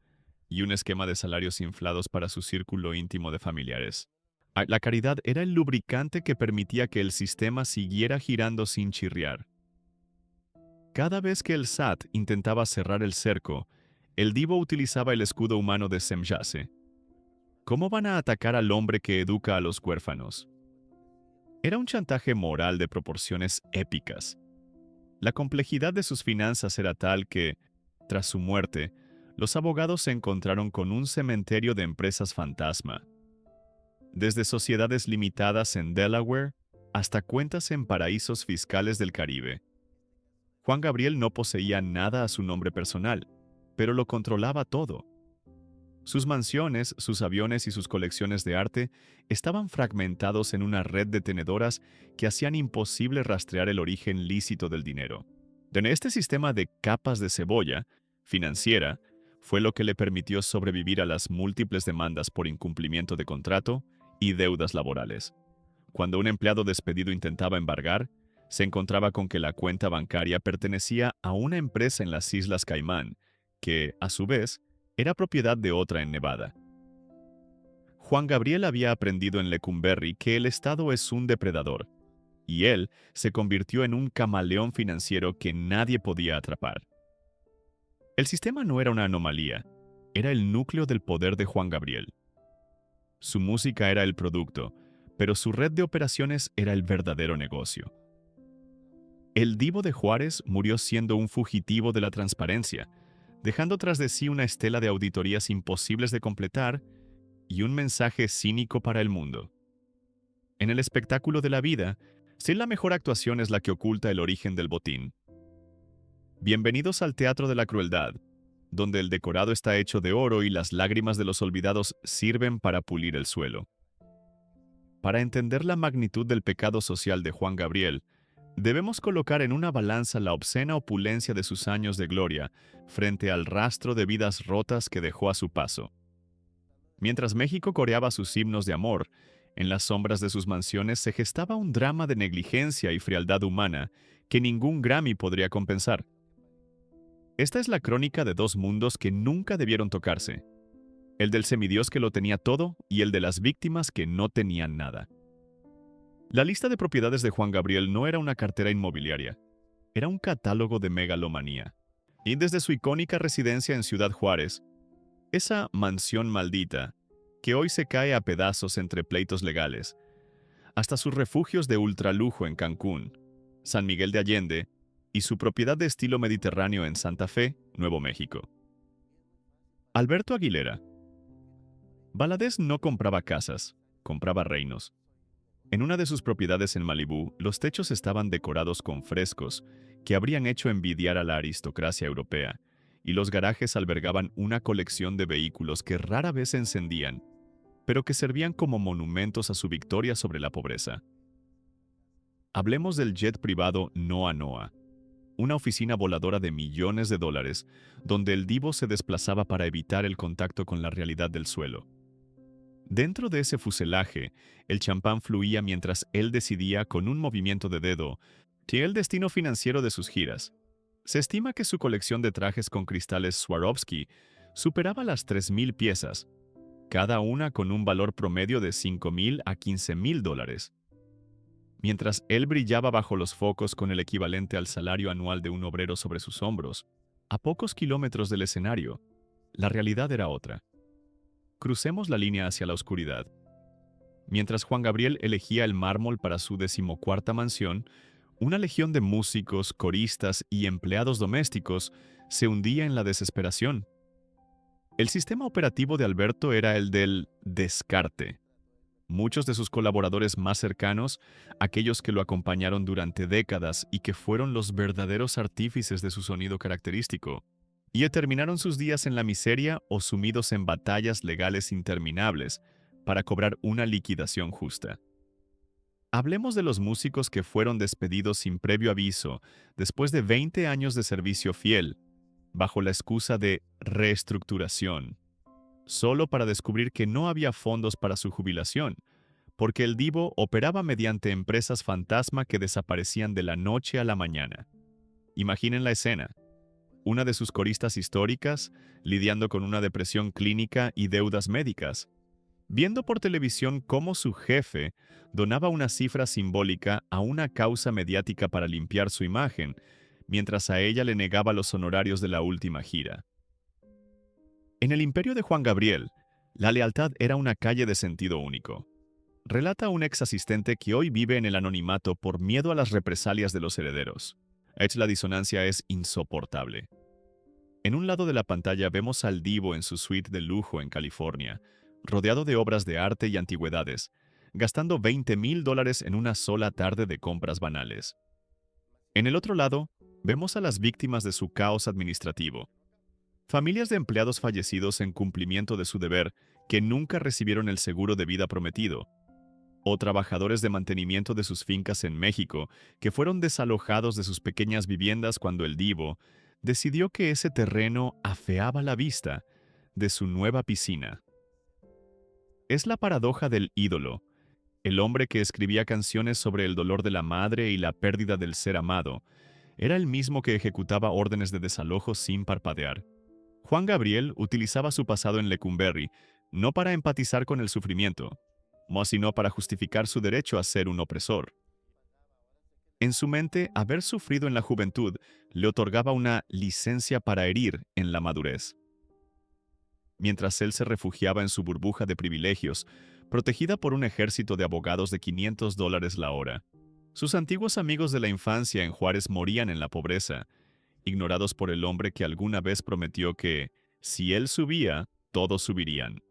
y un esquema de salarios inflados para su círculo íntimo de familiares. La caridad era el lubricante que permitía que el sistema siguiera girando sin chirriar. Cada vez que el SAT intentaba cerrar el cerco, el Divo utilizaba el escudo humano de SEMJASE. ¿Cómo van a atacar al hombre que educa a los huérfanos? Era un chantaje moral de proporciones épicas. La complejidad de sus finanzas era tal que, tras su muerte, los abogados se encontraron con un cementerio de empresas fantasma. Desde sociedades limitadas en Delaware hasta cuentas en paraísos fiscales del Caribe. Juan Gabriel no poseía nada a su nombre personal, pero lo controlaba todo. Sus mansiones, sus aviones y sus colecciones de arte estaban fragmentados en una red de tenedoras que hacían imposible rastrear el origen lícito del dinero. En este sistema de capas de cebolla financiera fue lo que le permitió sobrevivir a las múltiples demandas por incumplimiento de contrato y deudas laborales. Cuando un empleado despedido intentaba embargar, se encontraba con que la cuenta bancaria pertenecía a una empresa en las Islas Caimán, que, a su vez, era propiedad de otra en Nevada. Juan Gabriel había aprendido en Lecumberri que el Estado es un depredador, y él se convirtió en un camaleón financiero que nadie podía atrapar. El sistema no era una anomalía, era el núcleo del poder de Juan Gabriel. Su música era el producto, pero su red de operaciones era el verdadero negocio. El Divo de Juárez murió siendo un fugitivo de la transparencia, dejando tras de sí una estela de auditorías imposibles de completar y un mensaje cínico para el mundo. En el espectáculo de la vida, si la mejor actuación es la que oculta el origen del botín. Bienvenidos al Teatro de la Crueldad, donde el decorado está hecho de oro y las lágrimas de los olvidados sirven para pulir el suelo. Para entender la magnitud del pecado social de Juan Gabriel, debemos colocar en una balanza la obscena opulencia de sus años de gloria frente al rastro de vidas rotas que dejó a su paso. Mientras México coreaba sus himnos de amor, en las sombras de sus mansiones se gestaba un drama de negligencia y frialdad humana que ningún Grammy podría compensar. Esta es la crónica de dos mundos que nunca debieron tocarse: el del semidios que lo tenía todo y el de las víctimas que no tenían nada. La lista de propiedades de Juan Gabriel no era una cartera inmobiliaria, era un catálogo de megalomanía. Y desde su icónica residencia en Ciudad Juárez, esa mansión maldita, que hoy se cae a pedazos entre pleitos legales, hasta sus refugios de ultralujo en Cancún, San Miguel de Allende y su propiedad de estilo mediterráneo en Santa Fe, Nuevo México. Alberto Aguilera. Valadez no compraba casas, compraba reinos. En una de sus propiedades en Malibú, los techos estaban decorados con frescos que habrían hecho envidiar a la aristocracia europea, y los garajes albergaban una colección de vehículos que rara vez se encendían, pero que servían como monumentos a su victoria sobre la pobreza. Hablemos del jet privado Noa Noa, una oficina voladora de millones de dólares, donde el divo se desplazaba para evitar el contacto con la realidad del suelo. Dentro de ese fuselaje, el champán fluía mientras él decidía con un movimiento de dedo el destino financiero de sus giras. Se estima que su colección de trajes con cristales Swarovski superaba las 3,000 piezas, cada una con un valor promedio de $5,000 a $15,000. Mientras él brillaba bajo los focos con el equivalente al salario anual de un obrero sobre sus hombros, a pocos kilómetros del escenario, la realidad era otra. Crucemos la línea hacia la oscuridad. Mientras Juan Gabriel elegía el mármol para su 14ª mansión, una legión de músicos, coristas y empleados domésticos se hundía en la desesperación. El sistema operativo de Alberto era el del descarte. Muchos de sus colaboradores más cercanos, aquellos que lo acompañaron durante décadas y que fueron los verdaderos artífices de su sonido característico, y terminaron sus días en la miseria o sumidos en batallas legales interminables para cobrar una liquidación justa. Hablemos de los músicos que fueron despedidos sin previo aviso después de 20 años de servicio fiel, bajo la excusa de reestructuración, solo para descubrir que no había fondos para su jubilación, porque el divo operaba mediante empresas fantasma que desaparecían de la noche a la mañana. Imaginen la escena: una de sus coristas históricas, lidiando con una depresión clínica y deudas médicas, viendo por televisión cómo su jefe donaba una cifra simbólica a una causa mediática para limpiar su imagen, mientras a ella le negaba los honorarios de la última gira. En el imperio de Juan Gabriel, la lealtad era una calle de sentido único. Relata un ex asistente que hoy vive en el anonimato por miedo a las represalias de los herederos. La disonancia es insoportable. En un lado de la pantalla vemos al divo en su suite de lujo en California, rodeado de obras de arte y antigüedades, gastando $20,000 en una sola tarde de compras banales. En el otro lado, vemos a las víctimas de su caos administrativo. Familias de empleados fallecidos en cumplimiento de su deber que nunca recibieron el seguro de vida prometido. o trabajadores de mantenimiento de sus fincas en México, que fueron desalojados de sus pequeñas viviendas cuando el divo decidió que ese terreno afeaba la vista de su nueva piscina. Es la paradoja del ídolo, el hombre que escribía canciones sobre el dolor de la madre y la pérdida del ser amado, era el mismo que ejecutaba órdenes de desalojo sin parpadear. Juan Gabriel utilizaba su pasado en Lecumberri no para empatizar con el sufrimiento, sino para justificar su derecho a ser un opresor. En su mente, haber sufrido en la juventud le otorgaba una licencia para herir en la madurez. Mientras él se refugiaba en su burbuja de privilegios, protegida por un ejército de abogados de $500 la hora, sus antiguos amigos de la infancia en Juárez morían en la pobreza, ignorados por el hombre que alguna vez prometió que, si él subía, todos subirían.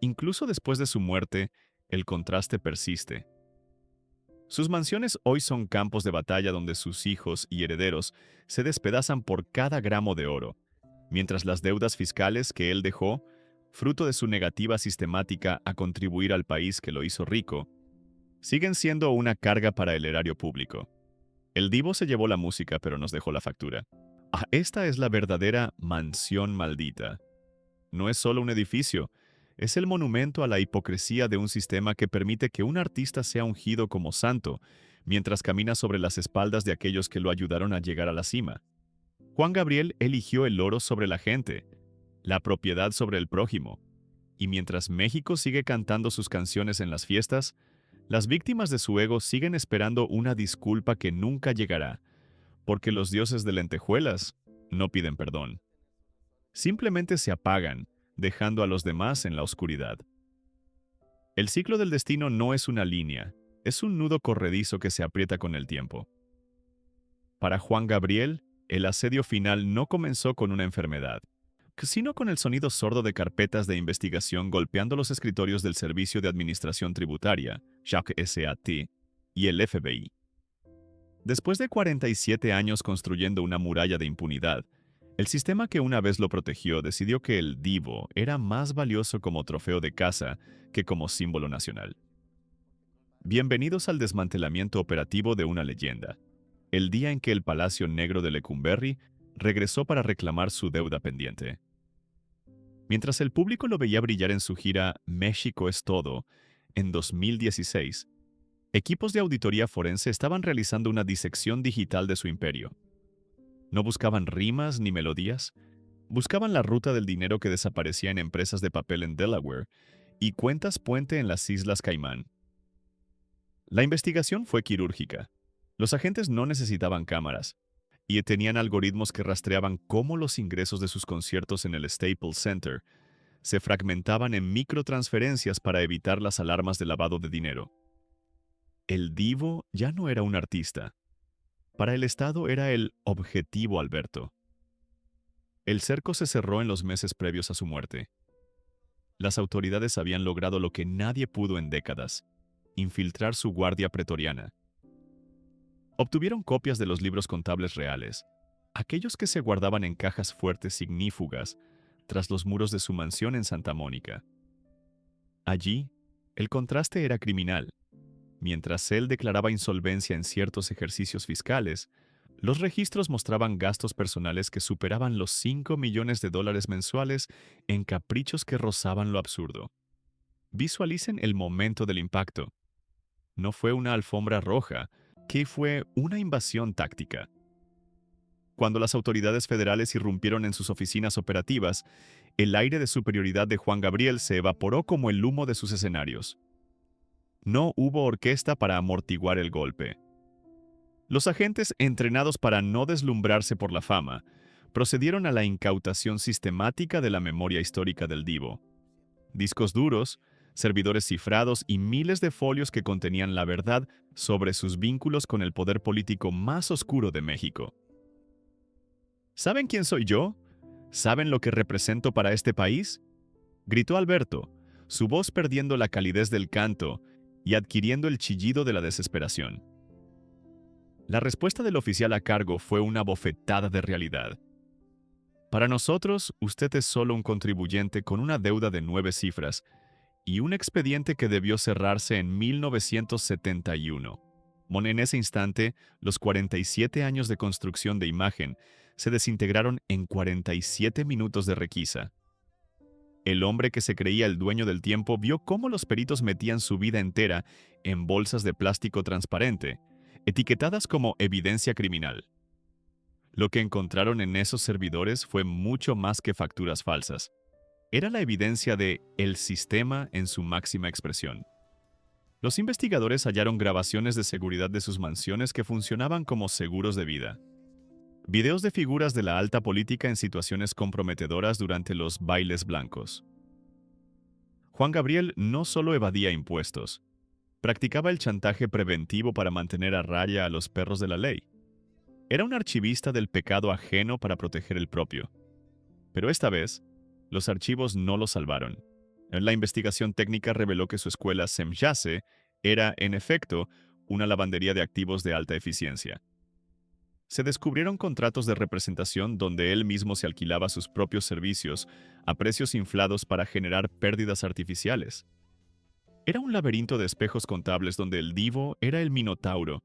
Incluso después de su muerte, el contraste persiste. Sus mansiones hoy son campos de batalla donde sus hijos y herederos se despedazan por cada gramo de oro, mientras las deudas fiscales que él dejó, fruto de su negativa sistemática a contribuir al país que lo hizo rico, siguen siendo una carga para el erario público. El divo se llevó la música, pero nos dejó la factura. Esta es la verdadera mansión maldita. No es solo un edificio, es el monumento a la hipocresía de un sistema que permite que un artista sea ungido como santo, mientras camina sobre las espaldas de aquellos que lo ayudaron a llegar a la cima. Juan Gabriel eligió el oro sobre la gente, la propiedad sobre el prójimo, y mientras México sigue cantando sus canciones en las fiestas, las víctimas de su ego siguen esperando una disculpa que nunca llegará, porque los dioses de lentejuelas no piden perdón. Simplemente se apagan, dejando a los demás en la oscuridad. El ciclo del destino no es una línea, es un nudo corredizo que se aprieta con el tiempo. Para Juan Gabriel, el asedio final no comenzó con una enfermedad, sino con el sonido sordo de carpetas de investigación golpeando los escritorios del Servicio de Administración Tributaria, SAT, y el FBI. Después de 47 años construyendo una muralla de impunidad, el sistema que una vez lo protegió decidió que el divo era más valioso como trofeo de caza que como símbolo nacional. Bienvenidos al desmantelamiento operativo de una leyenda, el día en que el Palacio Negro de Lecumberri regresó para reclamar su deuda pendiente. Mientras el público lo veía brillar en su gira México es todo, en 2016, equipos de auditoría forense estaban realizando una disección digital de su imperio. No buscaban rimas ni melodías, buscaban la ruta del dinero que desaparecía en empresas de papel en Delaware y cuentas puente en las Islas Caimán. La investigación fue quirúrgica. Los agentes no necesitaban cámaras y tenían algoritmos que rastreaban cómo los ingresos de sus conciertos en el Staples Center se fragmentaban en microtransferencias para evitar las alarmas de lavado de dinero. El divo ya no era un artista. Para el Estado era el objetivo Alberto. El cerco se cerró en los meses previos a su muerte. Las autoridades habían logrado lo que nadie pudo en décadas: infiltrar su guardia pretoriana. Obtuvieron copias de los libros contables reales, aquellos que se guardaban en cajas fuertes ignífugas tras los muros de su mansión en Santa Mónica. Allí, el contraste era criminal. Mientras él declaraba insolvencia en ciertos ejercicios fiscales, los registros mostraban gastos personales que superaban los $5 millones mensuales en caprichos que rozaban lo absurdo. Visualicen el momento del impacto. No fue una alfombra roja, que fue una invasión táctica. Cuando las autoridades federales irrumpieron en sus oficinas operativas, el aire de superioridad de Juan Gabriel se evaporó como el humo de sus escenarios. No hubo orquesta para amortiguar el golpe. Los agentes, entrenados para no deslumbrarse por la fama, procedieron a la incautación sistemática de la memoria histórica del divo. Discos duros, servidores cifrados y miles de folios que contenían la verdad sobre sus vínculos con el poder político más oscuro de México. ¿Saben quién soy yo? ¿Saben lo que represento para este país?, gritó Alberto, su voz perdiendo la calidez del canto y adquiriendo el chillido de la desesperación. La respuesta del oficial a cargo fue una bofetada de realidad. Para nosotros, usted es solo un contribuyente con una deuda de 9 cifras y un expediente que debió cerrarse en 1971. En ese instante, los 47 años de construcción de imagen se desintegraron en 47 minutos de requisa. El hombre que se creía el dueño del tiempo vio cómo los peritos metían su vida entera en bolsas de plástico transparente, etiquetadas como evidencia criminal. Lo que encontraron en esos servidores fue mucho más que facturas falsas. Era la evidencia de el sistema en su máxima expresión. Los investigadores hallaron grabaciones de seguridad de sus mansiones que funcionaban como seguros de vida. Videos de figuras de la alta política en situaciones comprometedoras durante los bailes blancos. Juan Gabriel no solo evadía impuestos, practicaba el chantaje preventivo para mantener a raya a los perros de la ley. Era un archivista del pecado ajeno para proteger el propio. Pero esta vez, los archivos no lo salvaron. La investigación técnica reveló que su escuela Semjase era, en efecto, una lavandería de activos de alta eficiencia. Se descubrieron contratos de representación donde él mismo se alquilaba sus propios servicios a precios inflados para generar pérdidas artificiales. Era un laberinto de espejos contables donde el divo era el minotauro,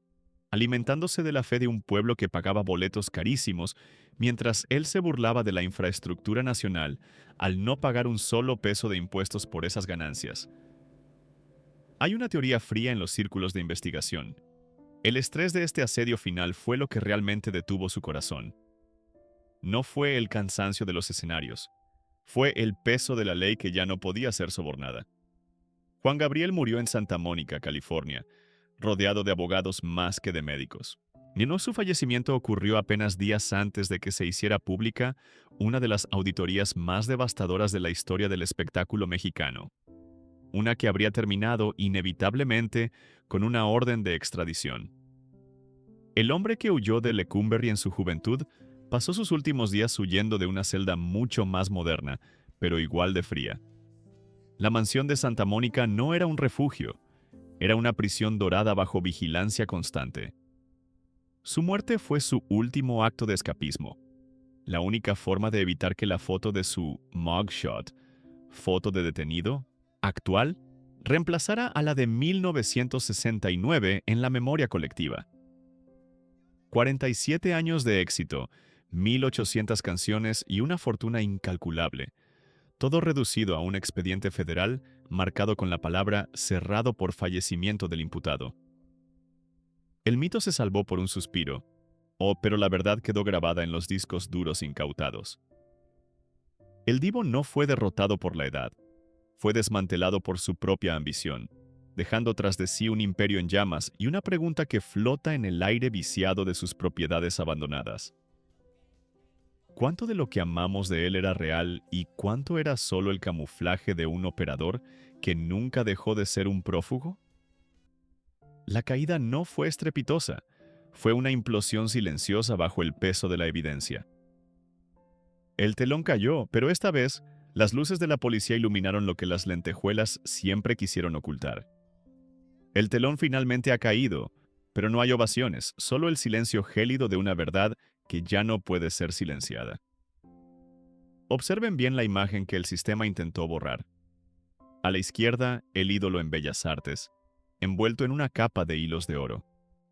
alimentándose de la fe de un pueblo que pagaba boletos carísimos, mientras él se burlaba de la infraestructura nacional al no pagar un solo peso de impuestos por esas ganancias. Hay una teoría fría en los círculos de investigación. El estrés de este asedio final fue lo que realmente detuvo su corazón. No fue el cansancio de los escenarios, fue el peso de la ley que ya no podía ser sobornada. Juan Gabriel murió en Santa Mónica, California, rodeado de abogados más que de médicos. Su fallecimiento ocurrió apenas días antes de que se hiciera pública una de las auditorías más devastadoras de la historia del espectáculo mexicano. Una que habría terminado inevitablemente con una orden de extradición. El hombre que huyó de Lecumberri en su juventud pasó sus últimos días huyendo de una celda mucho más moderna, pero igual de fría. La mansión de Santa Mónica no era un refugio, era una prisión dorada bajo vigilancia constante. Su muerte fue su último acto de escapismo, la única forma de evitar que la foto de su mugshot, foto de detenido, actual, reemplazara a la de 1969 en la memoria colectiva. 47 años de éxito, 1,800 canciones y una fortuna incalculable, todo reducido a un expediente federal marcado con la palabra cerrado por fallecimiento del imputado. El mito se salvó por un suspiro, pero la verdad quedó grabada en los discos duros incautados. El divo no fue derrotado por la edad, fue desmantelado por su propia ambición, dejando tras de sí un imperio en llamas y una pregunta que flota en el aire viciado de sus propiedades abandonadas. ¿Cuánto de lo que amamos de él era real y cuánto era solo el camuflaje de un operador que nunca dejó de ser un prófugo? La caída no fue estrepitosa, fue una implosión silenciosa bajo el peso de la evidencia. El telón cayó, pero esta vez, las luces de la policía iluminaron lo que las lentejuelas siempre quisieron ocultar. El telón finalmente ha caído, pero no hay ovaciones, solo el silencio gélido de una verdad que ya no puede ser silenciada. Observen bien la imagen que el sistema intentó borrar. A la izquierda, el ídolo en Bellas Artes, envuelto en una capa de hilos de oro.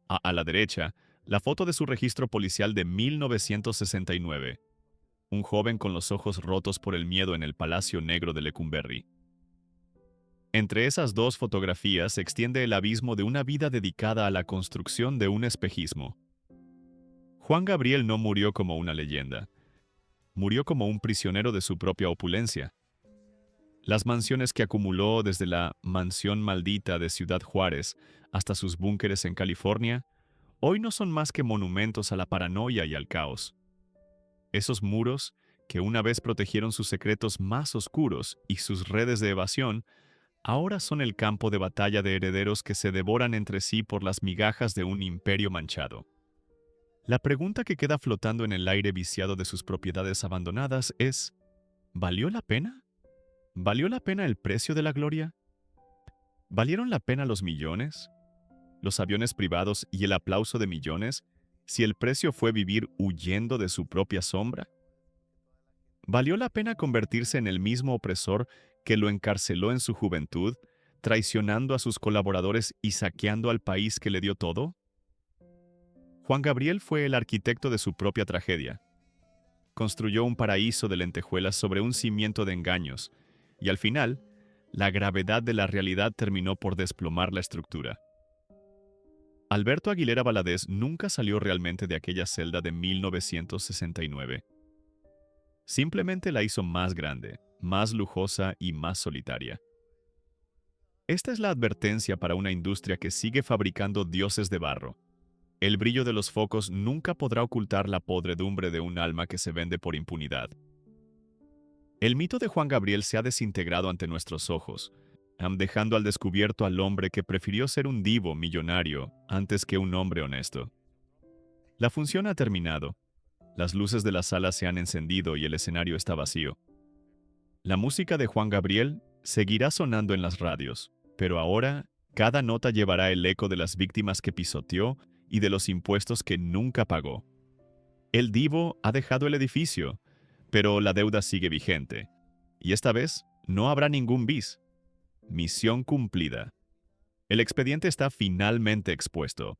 A la derecha, la foto de su registro policial de 1969. Un joven con los ojos rotos por el miedo en el Palacio Negro de Lecumberri. Entre esas dos fotografías se extiende el abismo de una vida dedicada a la construcción de un espejismo. Juan Gabriel no murió como una leyenda. Murió como un prisionero de su propia opulencia. Las mansiones que acumuló desde la mansión maldita de Ciudad Juárez hasta sus búnkeres en California, hoy no son más que monumentos a la paranoia y al caos. Esos muros, que una vez protegieron sus secretos más oscuros y sus redes de evasión, ahora son el campo de batalla de herederos que se devoran entre sí por las migajas de un imperio manchado. La pregunta que queda flotando en el aire viciado de sus propiedades abandonadas es: ¿valió la pena? ¿Valió la pena el precio de la gloria? ¿Valieron la pena los millones, los aviones privados y el aplauso de millones, si el precio fue vivir huyendo de su propia sombra? ¿Valió la pena convertirse en el mismo opresor que lo encarceló en su juventud, traicionando a sus colaboradores y saqueando al país que le dio todo? Juan Gabriel fue el arquitecto de su propia tragedia. Construyó un paraíso de lentejuelas sobre un cimiento de engaños, y al final, la gravedad de la realidad terminó por desplomar la estructura. Alberto Aguilera Valadez nunca salió realmente de aquella celda de 1969. Simplemente la hizo más grande, más lujosa y más solitaria. Esta es la advertencia para una industria que sigue fabricando dioses de barro. El brillo de los focos nunca podrá ocultar la podredumbre de un alma que se vende por impunidad. El mito de Juan Gabriel se ha desintegrado ante nuestros ojos, dejando al descubierto al hombre que prefirió ser un divo millonario antes que un hombre honesto. La función ha terminado. Las luces de la sala se han encendido y el escenario está vacío. La música de Juan Gabriel seguirá sonando en las radios, pero ahora cada nota llevará el eco de las víctimas que pisoteó y de los impuestos que nunca pagó. El divo ha dejado el edificio, pero la deuda sigue vigente. Y esta vez no habrá ningún bis. Misión cumplida. El expediente está finalmente expuesto.